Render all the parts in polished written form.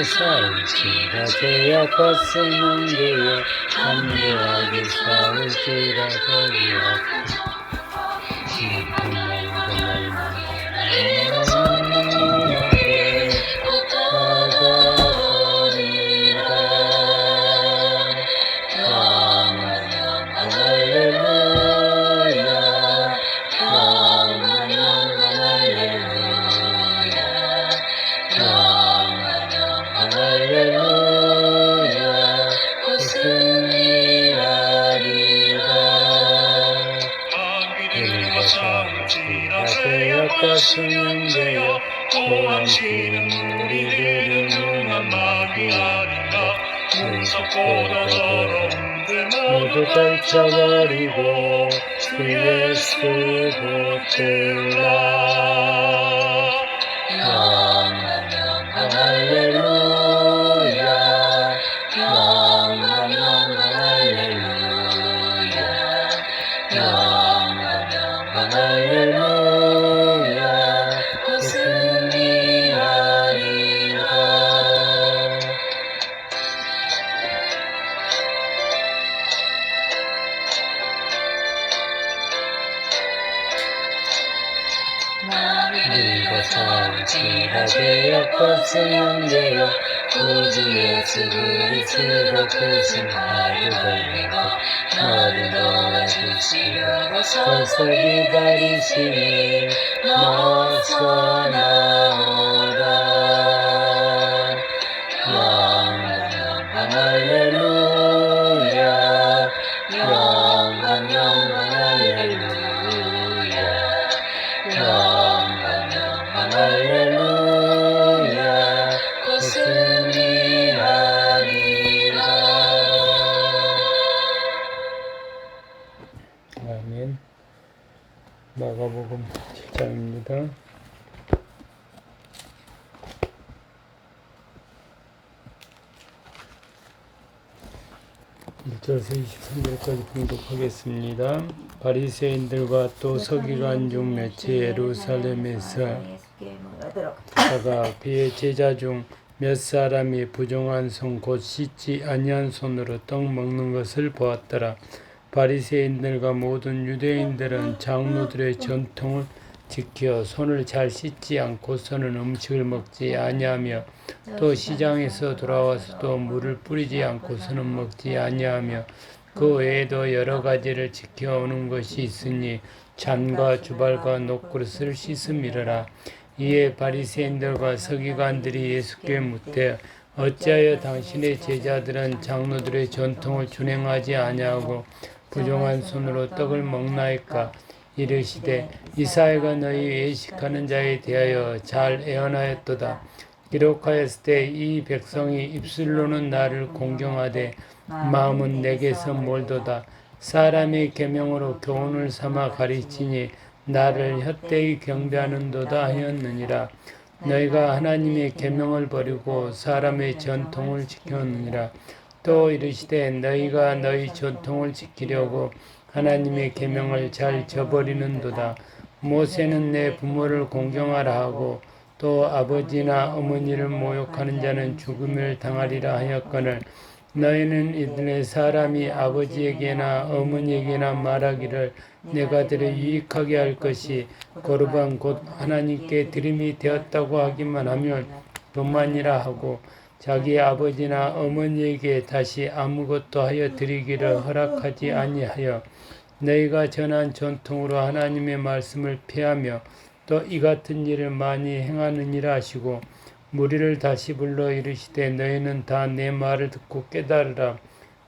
싸울지라 죄악 벗으면 되어 담대하게 싸울지라 저기 수명되어 도망치는 우리들은 흉한 마귀 아닌가. 문석보다 더러운데 모두 떨쳐버리고 주 예수 붙들라. 영원 영원 할렐루야. 영원 영원 할렐루야. 영원 영원 할렐루야. 싸울지라 죄악 벗으면 되어 구주 예수 그리스도 크신 하루 걸리고 너를 도와주시려고 서서 기다리시니 어서 나오라. 영원 영원 할렐루야. 영원 영원 할렐루야. 할렐루야. 곧 승리하리라. 아멘. 마가복음 7장입니다. 1절에서 23절까지 봉독하겠습니다. 바리새인들과 또 서기관 중 몇이 예루살렘에서 다가 그의 제자 중 몇 사람이 부정한 손 곧 씻지 아니한 손으로 떡 먹는 것을 보았더라. 바리새인들과 모든 유대인들은 장로들의 전통을 지켜 손을 잘 씻지 않고서는 음식을 먹지 아니하며 또 시장에서 돌아와서도 물을 뿌리지 않고서는 먹지 아니하며 그 외에도 여러 가지를 지켜오는 것이 있으니 잔과 주발과 녹그릇을 씻음이러라. 이에 바리새인들과 서기관들이 예수께 묻되 어찌하여 당신의 제자들은 장로들의 전통을 준행하지 아니하고 부정한 손으로 떡을 먹나이까? 이르시되 이사야가 너희 외식하는 자에 대하여 잘 예언하였도다. 기록하였을 때 이 백성이 입술로는 나를 공경하되 마음은 내게서 멀도다. 사람의 계명으로 교훈을 삼아 가르치니 나를 헛되이 경배하는도다 하였느니라. 너희가 하나님의 계명을 버리고 사람의 전통을 지켰느니라. 또 이르시되 너희가 너희 전통을 지키려고 하나님의 계명을 잘 저버리는도다. 모세는 내 부모를 공경하라 하고 또 아버지나 어머니를 모욕하는 자는 죽음을 당하리라 하였거늘 너희는 이들의 사람이 아버지에게나 어머니에게나 말하기를 내가 들을 유익하게 할 것이 거르반 곧 하나님께 드림이 되었다고 하기만 하면 그만이라 하고 자기 아버지나 어머니에게 다시 아무것도 하여 드리기를 허락하지 아니하여 너희가 전한 전통으로 하나님의 말씀을 폐하며 또 이 같은 일을 많이 행하느니라 하시고 무리를 다시 불러 이르시되 너희는 다 내 말을 듣고 깨달으라.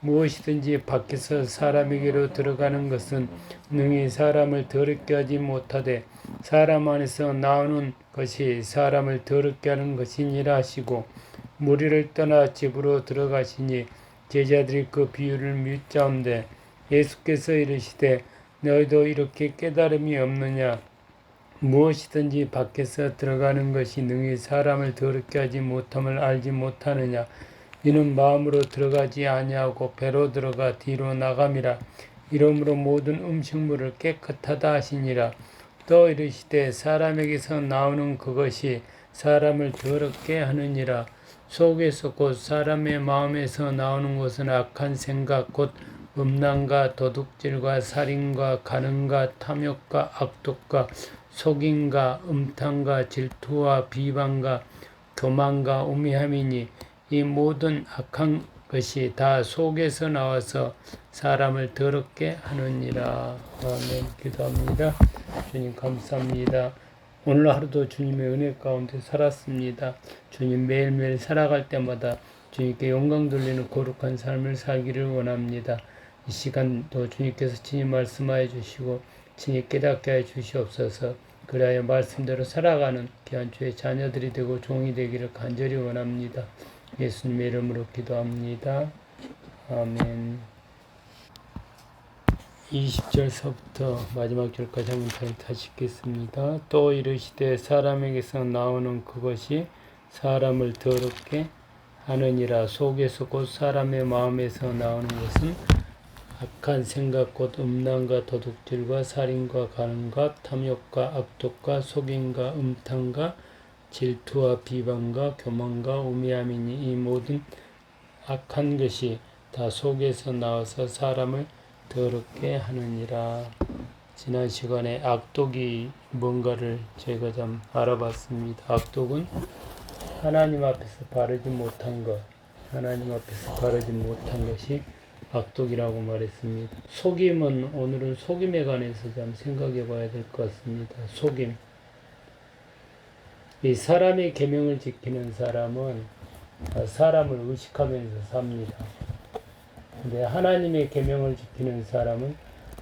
무엇이든지 밖에서 사람에게로 들어가는 것은 능히 사람을 더럽게 하지 못하되 사람 안에서 나오는 것이 사람을 더럽게 하는 것이니라 하시고 무리를 떠나 집으로 들어가시니 제자들이 그 비유를 묻자온데 예수께서 이르시되 너희도 이렇게 깨달음이 없느냐? 무엇이든지 밖에서 들어가는 것이 능히 사람을 더럽게 하지 못함을 알지 못하느냐? 이는 마음으로 들어가지 아니하고 배로 들어가 뒤로 나감이라. 이러므로 모든 음식물을 깨끗하다 하시니라. 또 이르시되 사람에게서 나오는 그것이 사람을 더럽게 하느니라. 속에서 곧 사람의 마음에서 나오는 것은 악한 생각 곧 음란과 도둑질과 살인과 간음과 탐욕과 악독과 속임과 음탕과 질투와 비방과 교만과 우매함이니 이 모든 악한 것이 다 속에서 나와서 사람을 더럽게 하느니라. 아멘. 기도합니다. 주님 감사합니다. 오늘 하루도 주님의 은혜 가운데 살았습니다. 주님 매일매일 살아갈 때마다 주님께 영광 돌리는 거룩한 삶을 살기를 원합니다. 이 시간도 주님께서 친히 말씀하여 주시고 친히 깨닫게 하여 주시옵소서. 그리하여 말씀대로 살아가는 귀한 주의 자녀들이 되고 종이 되기를 간절히 원합니다. 예수님의 이름으로 기도합니다. 아멘. 20절서부터 마지막 절까지 한번 다시 읽겠습니다. 또 이르시되 사람에게서 나오는 그것이 사람을 더럽게 하느니라. 속에서 곧 사람의 마음에서 나오는 것은 악한 생각 곧 음란과 도둑질과 살인과 간음과 탐욕과 악독과 속임과 음탕과 질투와 비방과 교만과 우매함이니 이 모든 악한 것이 다 속에서 나와서 사람을 더럽게 하느니라. 지난 시간에 악독이 뭔가를 제가 좀 알아봤습니다. 악독은 하나님 앞에서 바르지 못한 것, 하나님 앞에서 바르지 못한 것이 악독이라고 말했습니다. 속임은 오늘은 속임에 관해서 좀 생각해 봐야 될 것 같습니다. 속임. 이 사람의 계명을 지키는 사람은 사람을 의식하면서 삽니다. 근데 하나님의 계명을 지키는 사람은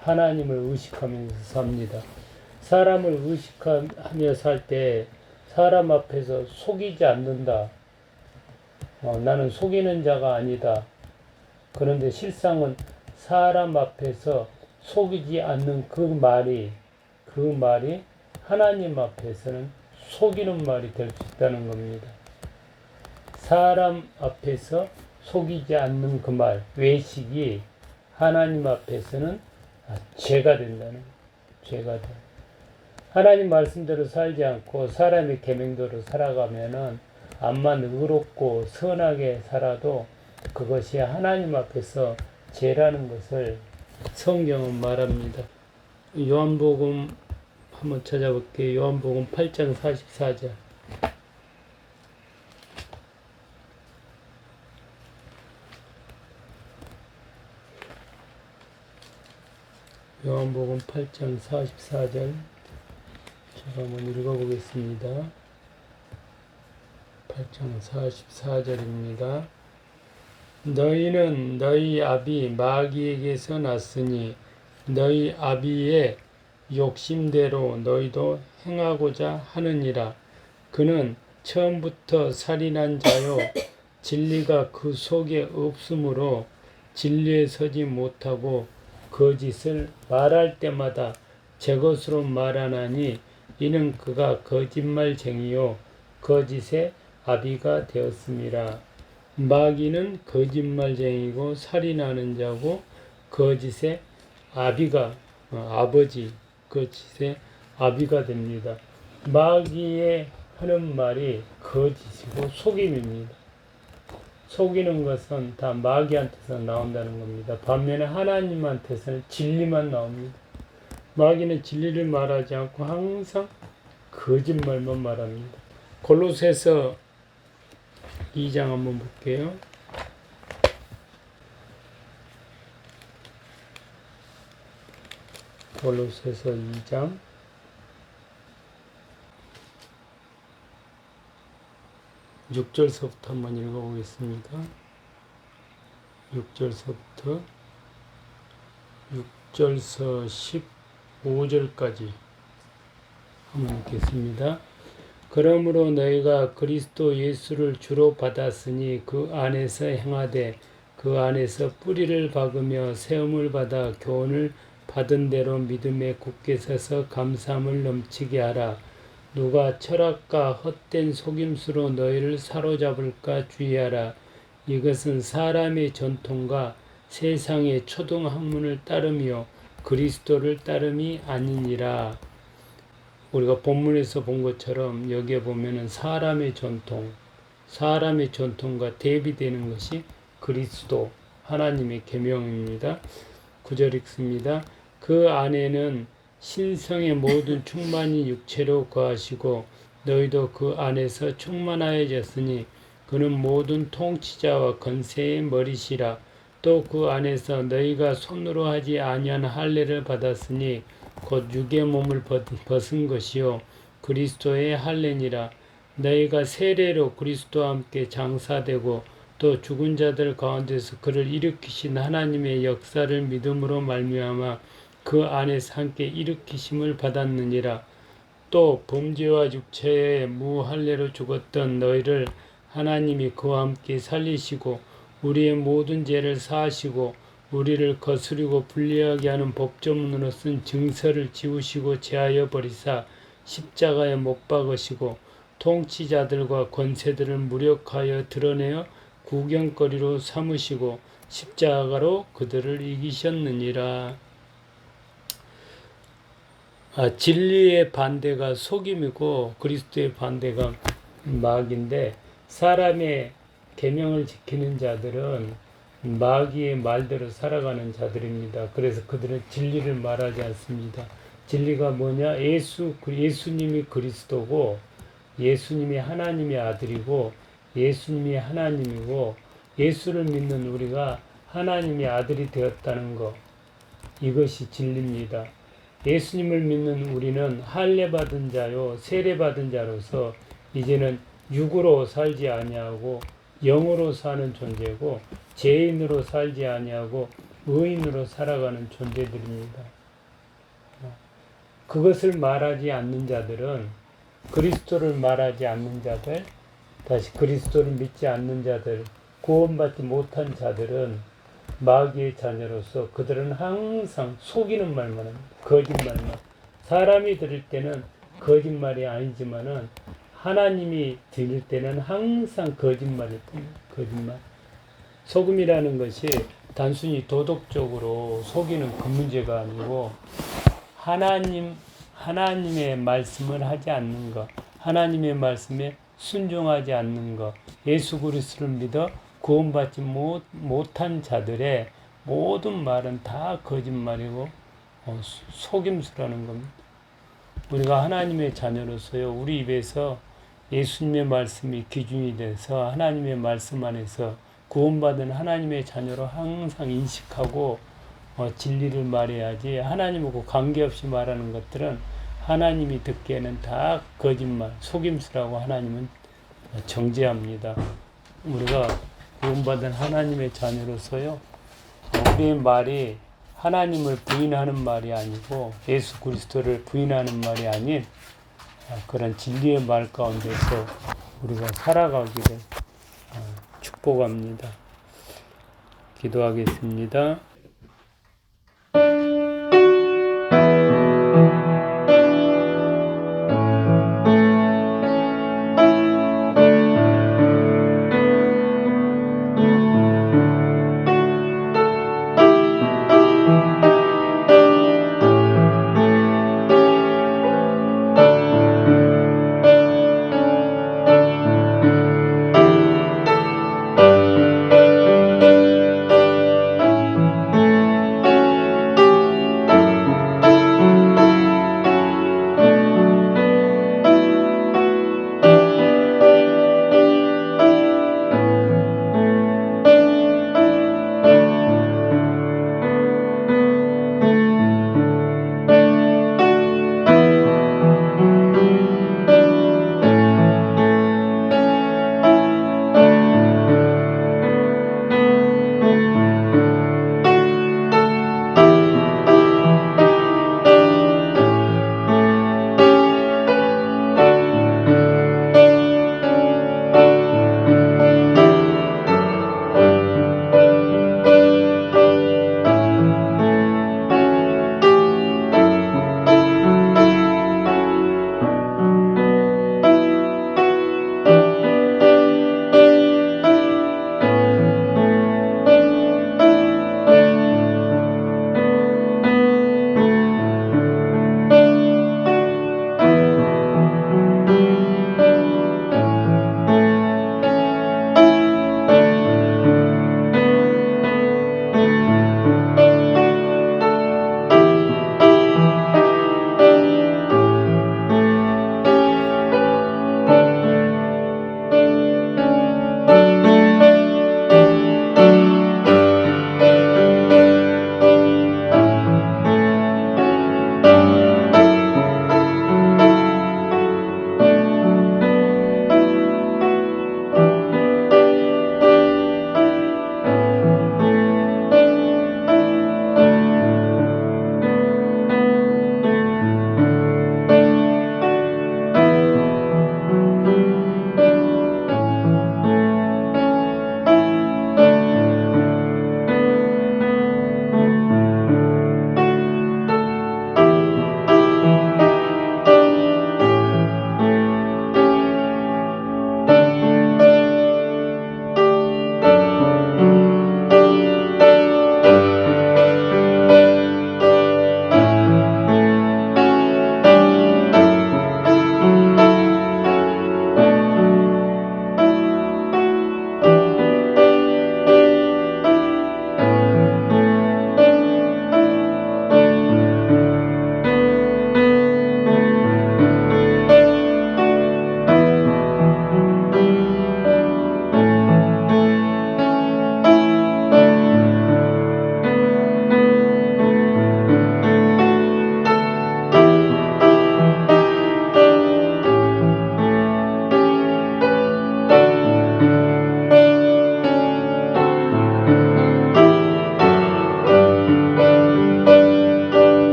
하나님을 의식하면서 삽니다. 사람을 의식하며 살 때 사람 앞에서 속이지 않는다. 나는 속이는 자가 아니다. 그런데 실상은 사람 앞에서 속이지 않는 그 말이 하나님 앞에서는 속이는 말이 될 수 있다는 겁니다. 사람 앞에서 속이지 않는 그 말, 외식이 하나님 앞에서는 죄가 된다는 죄가 돼. 하나님 말씀대로 살지 않고 사람의 계명대로 살아가면은 암만 의롭고 선하게 살아도 그것이 하나님 앞에서 죄라는 것을 성경은 말합니다. 요한복음 한번 찾아볼게요. 요한복음 8장 44절. 요한복음 8장 44절 제가 한번 읽어보겠습니다. 8장 44절입니다. 너희는 너희 아비 마귀에게서 났으니 너희 아비의 욕심대로 너희도 행하고자 하느니라. 그는 처음부터 살인한 자요 진리가 그 속에 없으므로 진리에 서지 못하고 거짓을 말할 때마다 제 것으로 말하나니 이는 그가 거짓말쟁이요 거짓의 아비가 되었음이라. 마귀는 거짓말쟁이고 살인하는 자고 거짓의 아비가 아버지 거짓의 아비가 됩니다. 마귀의 하는 말이 거짓이고 속임입니다. 속이는 것은 다 마귀한테서 나온다는 겁니다. 반면에 하나님한테서는 진리만 나옵니다. 마귀는 진리를 말하지 않고 항상 거짓말만 말합니다. 골로새서 2장 한번 볼게요. 골로새서 2장 6절서부터 한번 읽어보겠습니다. 6절서부터 6절서 15절까지 한번 읽겠습니다. 그러므로 너희가 그리스도 예수를 주로 받았으니 그 안에서 행하되 그 안에서 뿌리를 박으며 세움을 받아 교훈을 받은 대로 믿음에 굳게 서서 감사함을 넘치게 하라. 누가 철학과 헛된 속임수로 너희를 사로잡을까 주의하라. 이것은 사람의 전통과 세상의 초등학문을 따르며 그리스도를 따름이 아니니라. 우리가 본문에서 본 것처럼 여기에 보면은 사람의 전통, 사람의 전통과 대비되는 것이 그리스도 하나님의 계명입니다. 9절 읽습니다. 그 안에는 신성의 모든 충만이 육체로 거하시고 너희도 그 안에서 충만하여졌으니 그는 모든 통치자와 권세의 머리시라. 또 그 안에서 너희가 손으로 하지 아니한 할례를 받았으니 곧 육의 몸을 벗은 것이요 그리스도의 할례니라. 너희가 세례로 그리스도와 함께 장사되고 또 죽은 자들 가운데서 그를 일으키신 하나님의 역사를 믿음으로 말미암아 그 안에서 함께 일으키심을 받았느니라. 또 범죄와 육체의 무할례로 죽었던 너희를 하나님이 그와 함께 살리시고 우리의 모든 죄를 사하시고 우리를 거스리고 불리하게 하는 법조문으로 쓴 증서를 지우시고 제하여 버리사 십자가에 못 박으시고 통치자들과 권세들을 무력하여 드러내어 구경거리로 삼으시고 십자가로 그들을 이기셨느니라. 진리의 반대가 속임이고 그리스도의 반대가 마귀인데 사람의 계명을 지키는 자들은 마귀의 말대로 살아가는 자들입니다. 그래서 그들은 진리를 말하지 않습니다. 진리가 뭐냐? 예수님이 그리스도고 예수님이 하나님의 아들이고 예수님이 하나님이고 예수를 믿는 우리가 하나님의 아들이 되었다는 것, 이것이 진리입니다. 예수님을 믿는 우리는 할례 받은 자요 세례 받은 자로서 이제는 육으로 살지 아니하고 영으로 사는 존재고 죄인으로 살지 아니하고 의인으로 살아가는 존재들입니다. 그것을 말하지 않는 자들은 그리스도를 말하지 않는 자들, 다시 그리스도를 믿지 않는 자들, 구원받지 못한 자들은 마귀의 자녀로서 그들은 항상 속이는 말만 합니다. 거짓말만. 사람이 들을 때는 거짓말이 아니지만은 하나님이 들을 때는 항상 거짓말일 뿐입니다. 거짓말. 속음이라는 것이 단순히 도덕적으로 속이는 그 문제가 아니고 하나님의 말씀을 하지 않는 것, 하나님의 말씀에 순종하지 않는 것, 예수 그리스도를 믿어 구원받지 못한 자들의 모든 말은 다 거짓말이고 속임수라는 겁니다. 우리가 하나님의 자녀로서요, 우리 입에서 예수님의 말씀이 기준이 돼서 하나님의 말씀 안에서 구원받은 하나님의 자녀로 항상 인식하고 진리를 말해야지 하나님하고 관계없이 말하는 것들은 하나님이 듣기에는 다 거짓말, 속임수라고 하나님은 정죄합니다. 우리가 구원받은 하나님의 자녀로서요, 우리의 말이 하나님을 부인하는 말이 아니고 예수 그리스도를 부인하는 말이 아닌 그런 진리의 말 가운데서 우리가 살아가기를 축복합니다. 기도하겠습니다.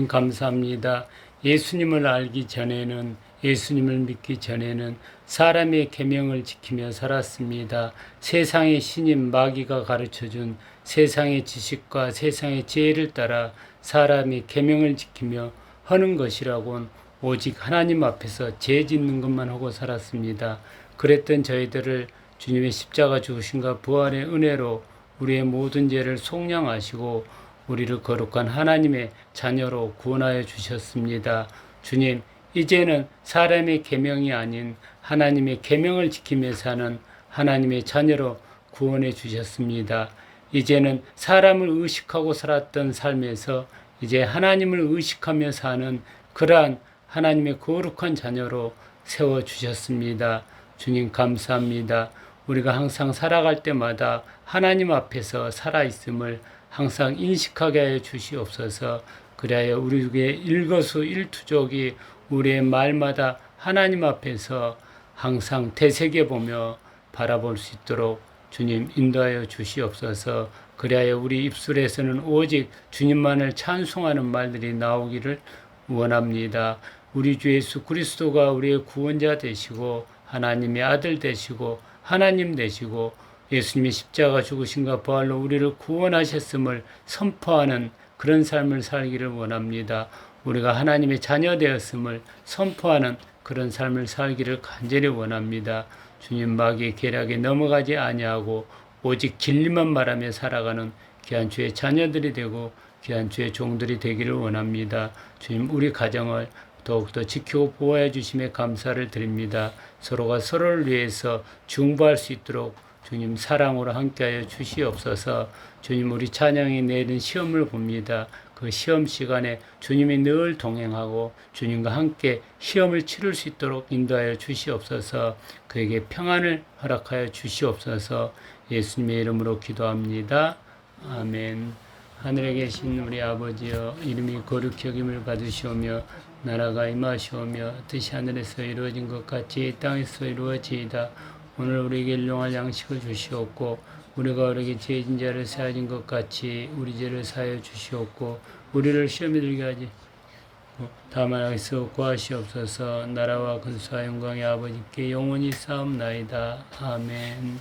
감사합니다. 예수님을 알기 전에는, 예수님을 믿기 전에는 사람의 계명을 지키며 살았습니다. 세상의 신임 마귀가 가르쳐준 세상의 지식과 세상의 지혜를 따라 사람의 계명을 지키며 하는 것이라곤 오직 하나님 앞에서 죄 짓는 것만 하고 살았습니다. 그랬던 저희들을 주님의 십자가 죽으심과 부활의 은혜로 우리의 모든 죄를 속량하시고 우리를 거룩한 하나님의 자녀로 구원하여 주셨습니다. 주님, 이제는 사람의 계명이 아닌 하나님의 계명을 지키며 사는 하나님의 자녀로 구원해 주셨습니다. 이제는 사람을 의식하고 살았던 삶에서 이제 하나님을 의식하며 사는 그러한 하나님의 거룩한 자녀로 세워 주셨습니다. 주님 감사합니다. 우리가 항상 살아갈 때마다 하나님 앞에서 살아있음을 항상 인식하게 하여 주시옵소서. 그리하여 우리의 일거수일투족이 우리의 말마다 하나님 앞에서 항상 되새겨보며 바라볼 수 있도록 주님 인도하여 주시옵소서. 그리하여 우리 입술에서는 오직 주님만을 찬송하는 말들이 나오기를 원합니다. 우리 주 예수 그리스도가 우리의 구원자 되시고 하나님의 아들 되시고 하나님 되시고 예수님의 십자가 죽으심과 부활로 우리를 구원하셨음을 선포하는 그런 삶을 살기를 원합니다. 우리가 하나님의 자녀 되었음을 선포하는 그런 삶을 살기를 간절히 원합니다. 주님 마귀의 계략에 넘어가지 아니하고 오직 진리만 말하며 살아가는 귀한 주의 자녀들이 되고 귀한 주의 종들이 되기를 원합니다. 주님 우리 가정을 더욱더 지키고 보호해 주심에 감사를 드립니다. 서로가 서로를 위해서 중보할 수 있도록 주님 사랑으로 함께하여 주시옵소서. 주님 우리 찬양이 내린 시험을 봅니다. 그 시험 시간에 주님이 늘 동행하고 주님과 함께 시험을 치를 수 있도록 인도하여 주시옵소서. 그에게 평안을 허락하여 주시옵소서. 예수님의 이름으로 기도합니다. 아멘. 하늘에 계신 우리 아버지여, 이름이 거룩히 여김을 받으시오며 나라가 임하시오며 뜻이 하늘에서 이루어진 것 같이 땅에서 이루어지이다. 오늘 우리에게 일용할 양식을 주시옵고 우리가 우리에게 죄진 자를 사하진 것 같이 우리 죄를 사하여 주시옵고 우리를 시험에 들게 하지 다만 악에서 구하시옵소서. 나라와 근수와 영광의 아버지께 영원히 싸움나이다. 아멘.